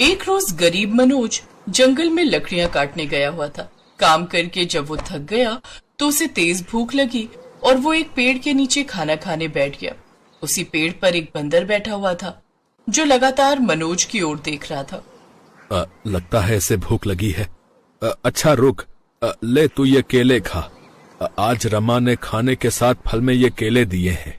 एक रोज गरीब मनोज जंगल में लकड़ियां काटने गया हुआ था। काम करके जब वो थक गया तो उसे तेज भूख लगी और वो एक पेड़ के नीचे खाना खाने बैठ गया। उसी पेड़ पर एक बंदर बैठा हुआ था जो लगातार मनोज की ओर देख रहा था। लगता है इसे भूख लगी है। अच्छा रुक, ले तू ये केले खा। आज रमा ने खाने के साथ फल में ये केले दिए हैं।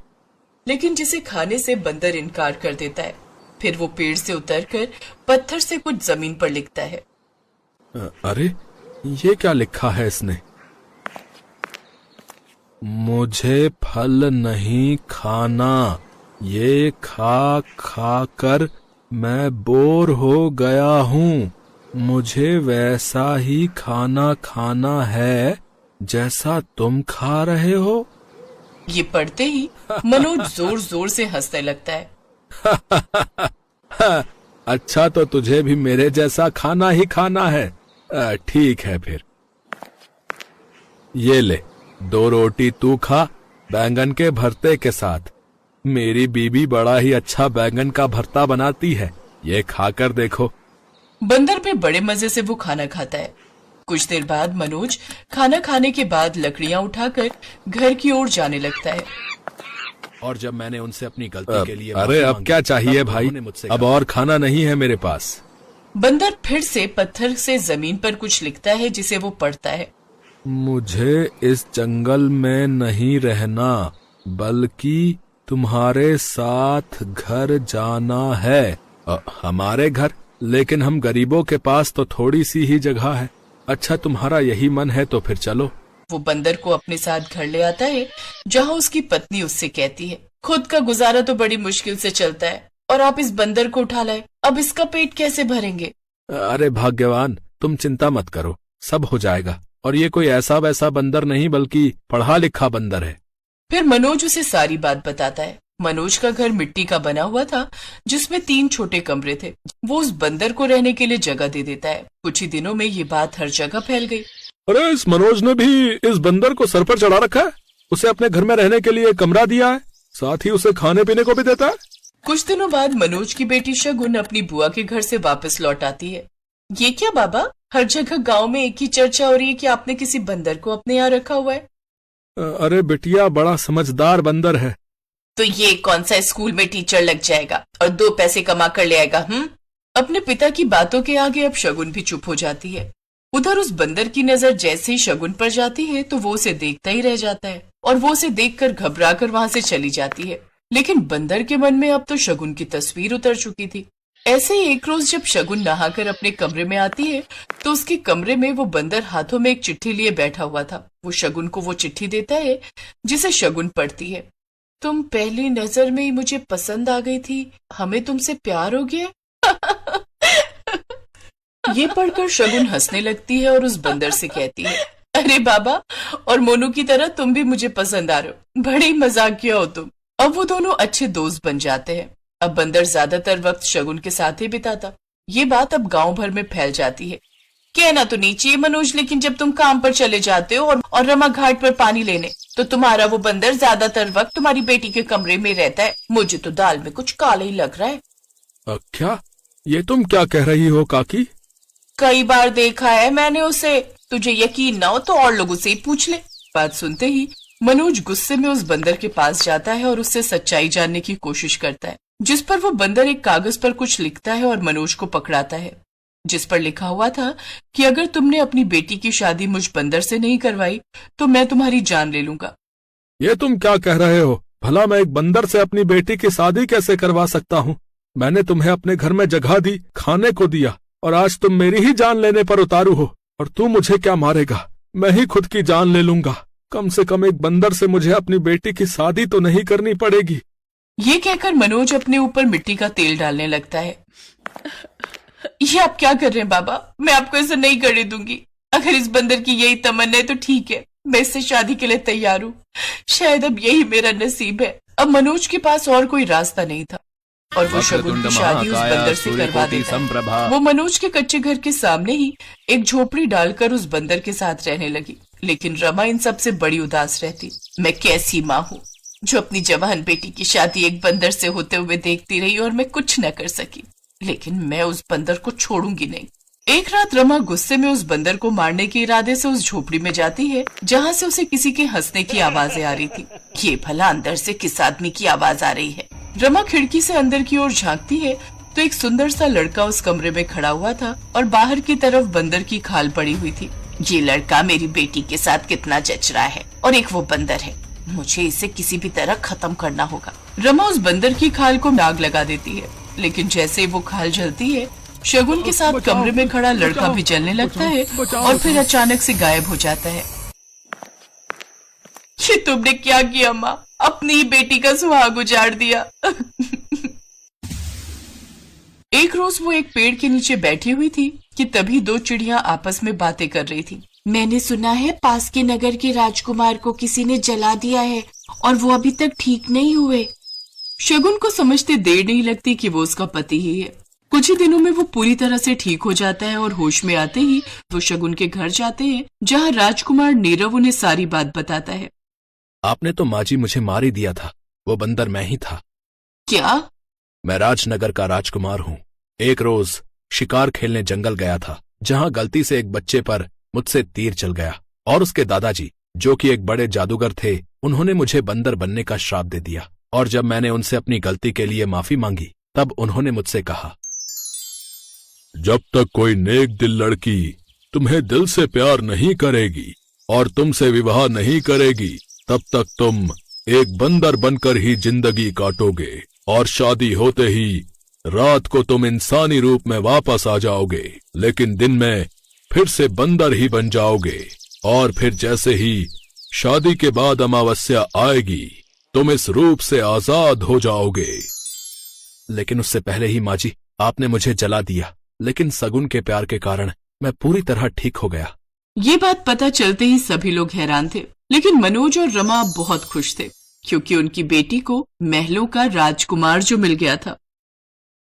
लेकिन जिसे खाने से बंदर इनकार कर देता है। फिर वो पेड़ से उतरकर पत्थर से कुछ जमीन पर लिखता है। अरे ये क्या लिखा है इसने? मुझे फल नहीं खाना, ये खा खा कर मैं बोर हो गया हूँ। मुझे वैसा ही खाना खाना है जैसा तुम खा रहे हो। ये पढ़ते ही मनोज जोर जोर से हंसने लगता है। अच्छा तो तुझे भी मेरे जैसा खाना ही खाना है। ठीक है फिर, ये ले 2 रोटी तू खा बैंगन के भरते के साथ। मेरी बीबी बड़ा ही अच्छा बैंगन का भरता बनाती है, ये खाकर देखो। बंदर भी बड़े मजे से वो खाना खाता है। कुछ देर बाद मनोज खाना खाने के बाद लकड़ियां उठाकर घर की ओर जाने लगता है। और जब मैंने उनसे अपनी गलती के लिए अरे अब क्या चाहिए भाई, अब और खाना नहीं है मेरे पास। बंदर फिर से पत्थर से जमीन पर कुछ लिखता है जिसे वो पढ़ता है। मुझे इस जंगल में नहीं रहना, बल्कि तुम्हारे साथ घर जाना है। हमारे घर? लेकिन हम गरीबों के पास तो थोड़ी सी ही जगह है। अच्छा तुम्हारा यही मन है तो फिर चलो। वो बंदर को अपने साथ घर ले आता है जहाँ उसकी पत्नी उससे कहती है, खुद का गुजारा तो बड़ी मुश्किल से चलता है और आप इस बंदर को उठा लाए, अब इसका पेट कैसे भरेंगे? अरे भाग्यवान, तुम चिंता मत करो, सब हो जाएगा। और ये कोई ऐसा वैसा बंदर नहीं बल्कि पढ़ा लिखा बंदर है। फिर मनोज उसे सारी बात बताता है। मनोज का घर मिट्टी का बना हुआ था जिसमें 3 छोटे कमरे थे। वो उस बंदर को रहने के लिए जगह दे देता है। कुछ ही दिनों में ये बात हर जगह फैल गई। अरे इस मनोज ने भी इस बंदर को सर पर चढ़ा रखा है। उसे अपने घर में रहने के लिए कमरा दिया है, साथ ही उसे खाने पीने को भी देता है। कुछ दिनों बाद मनोज की बेटी शगुन अपनी बुआ के घर से वापस लौट आती है। ये क्या बाबा, हर जगह गांव में एक ही चर्चा हो रही है कि आपने किसी बंदर को अपने यहाँ रखा हुआ है। अरे बिटिया बड़ा समझदार बंदर है। तो ये कौन सा स्कूल में टीचर लग जाएगा और 2 पैसे कमा कर ले आएगा? अपने पिता की बातों के आगे अब शगुन भी चुप हो जाती है। उधर उस बंदर की नजर जैसे ही शगुन पर जाती है तो वो उसे देखता ही रह जाता है और वो उसे देखकर घबरा कर वहां से चली जाती है। लेकिन बंदर के मन में अब तो शगुन की तस्वीर उतर चुकी थी। ऐसे ही एक रोज जब शगुन नहाकर अपने कमरे में आती है तो उसके कमरे में वो बंदर हाथों में एक चिट्ठी लिए बैठा हुआ था। वो शगुन को वो चिट्ठी देता है जिसे शगुन पढ़ती है। तुम पहली नजर में ही मुझे पसंद आ गई थी, हमें तुमसे प्यार हो गया। ये पढ़कर शगुन हंसने लगती है और उस बंदर से कहती है, अरे बाबा, और मोनू की तरह तुम भी मुझे पसंद आ रहे हो, बड़े ही मजाकिया हो तुम। अब वो दोनों अच्छे दोस्त बन जाते हैं। अब बंदर ज्यादातर वक्त शगुन के साथ ही बिताता। ये बात अब गांव भर में फैल जाती है। कहना तो नहीं चाहिए मनोज, लेकिन जब तुम काम पर चले जाते हो और रमा घाट पर पानी लेने, तो तुम्हारा वो बंदर ज्यादातर वक्त तुम्हारी बेटी के कमरे में रहता है। मुझे तो दाल में कुछ काला ही लग रहा है। क्या? ये तुम क्या कह रही हो काकी? कई बार देखा है मैंने उसे, तुझे यकीन ना हो तो और लोगों से ही पूछ ले। बात सुनते ही मनोज गुस्से में उस बंदर के पास जाता है और उससे सच्चाई जानने की कोशिश करता है, जिस पर वो बंदर एक कागज पर कुछ लिखता है और मनोज को पकड़ाता है, जिस पर लिखा हुआ था कि अगर तुमने अपनी बेटी की शादी मुझ बंदर से नहीं करवाई तो मैं तुम्हारी जान ले लूंगा। ये तुम क्या कह रहे हो? भला मैं एक बंदर से अपनी बेटी की शादी कैसे करवा सकता हूँ? मैंने तुम्हें अपने घर में जगह दी, खाने को दिया, और आज तुम मेरी ही जान लेने पर उतारू हो। और तू मुझे क्या मारेगा? मैं ही खुद की जान ले लूंगा। कम से कम एक बंदर से मुझे अपनी बेटी की शादी तो नहीं करनी पड़ेगी। ये कहकर मनोज अपने ऊपर मिट्टी का तेल डालने लगता है। ये आप क्या कर रहे हैं बाबा? मैं आपको ऐसा नहीं करने दूंगी। अगर इस बंदर की यही तमन्ना है तो ठीक है, मैं इससे शादी के लिए तैयार हूँ। शायद अब यही मेरा नसीब है। अब मनोज के पास और कोई रास्ता नहीं था और वो शगुन की शादी उस बंदर से करवा देता है। वो मनोज के कच्चे घर के सामने ही एक झोपड़ी डालकर उस बंदर के साथ रहने लगी। लेकिन रमा इन सबसे बड़ी उदास रहती। मैं कैसी माँ हूँ जो अपनी जवान बेटी की शादी एक बंदर से होते हुए देखती रही और मैं कुछ न कर सकी। लेकिन मैं उस बंदर को छोड़ूंगी नहीं। एक रात रमा गुस्से में उस बंदर को मारने के इरादे से उस झोपड़ी में जाती है जहाँ से उसे किसी के हंसने की आवाजें आ रही थी। ये भला अंदर से किस आदमी की आवाज आ रही है। रमा खिड़की से अंदर की ओर झांकती है तो एक सुंदर सा लड़का उस कमरे में खड़ा हुआ था और बाहर की तरफ बंदर की खाल पड़ी हुई थी। ये लड़का मेरी बेटी के साथ कितना जच रहा है और एक वो बंदर है, मुझे इसे किसी भी तरह खत्म करना होगा। रमा उस बंदर की खाल को आग लगा देती है, लेकिन जैसे वो खाल जलती है शगुन के साथ कमरे में खड़ा लड़का भी जलने लगता है और फिर अचानक से गायब हो जाता है। ये तुमने क्या किया माँ, अपनी ही बेटी का सुहाग उजाड़ दिया। एक रोज वो एक पेड़ के नीचे बैठी हुई थी कि तभी दो चिड़िया आपस में बातें कर रही थी। मैंने सुना है पास के नगर के राजकुमार को किसी ने जला दिया है और वो अभी तक ठीक नहीं हुए। शगुन को समझते देर नहीं लगती कि वो उसका पति ही है। कुछ ही दिनों में वो पूरी तरह से ठीक हो जाता है और होश में आते ही वो शगुन के घर जाते हैं जहाँ राजकुमार नीरव उन्हें सारी बात बताता है। आपने तो माँ जी मुझे मार ही दिया था, वो बंदर मैं ही था। क्या? मैं राजनगर का राजकुमार हूँ। एक रोज शिकार खेलने जंगल गया था जहाँ गलती से एक बच्चे पर मुझसे तीर चल गया और उसके दादाजी जो कि एक बड़े जादूगर थे उन्होंने मुझे बंदर बनने का श्राप दे दिया। और जब मैंने उनसे अपनी गलती के लिए माफी मांगी तब उन्होंने मुझसे कहा, जब तक कोई नेक दिल लड़की तुम्हें दिल से प्यार नहीं करेगी और तुमसे विवाह नहीं करेगी तब तक तुम एक बंदर बनकर ही जिंदगी काटोगे और शादी होते ही रात को तुम इंसानी रूप में वापस आ जाओगे, लेकिन दिन में फिर से बंदर ही बन जाओगे। और फिर जैसे ही शादी के बाद अमावस्या आएगी तुम इस रूप से आजाद हो जाओगे। लेकिन उससे पहले ही माँ जी आपने मुझे जला दिया, लेकिन सगुन के प्यार के कारण मैं पूरी तरह ठीक हो गया। ये बात पता चलते ही सभी लोग हैरान थे, लेकिन मनोज और रमा बहुत खुश थे क्योंकि उनकी बेटी को महलों का राजकुमार जो मिल गया था।